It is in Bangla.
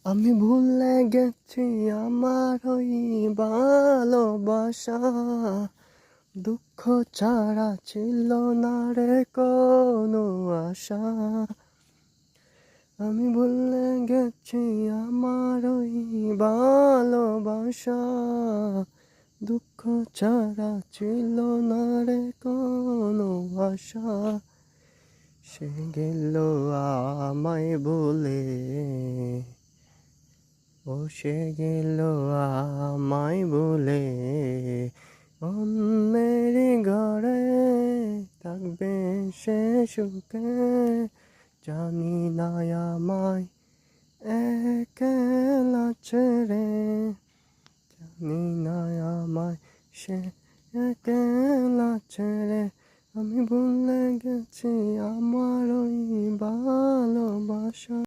আমি ভুলে গেছি আমার ওই ভালোবাসা, দুঃখ ছাড়া ছিল না রে কোনো আশা। আমি ভুলে গেছি আমার ওই ভালোবাসা, দুঃখ ছাড়া ছিল না রে কোনো আশা। সে গেল আমায় বলে, ও সে গেল আমায় বলে, অন্যের ঘরে থাকবে সে সুখে। জানি না আমায় একলা ছেড়ে, জানি না আমায় সে একলা ছেড়ে। আমি ভুলে গেছি আমার ওই ভালোবাসা।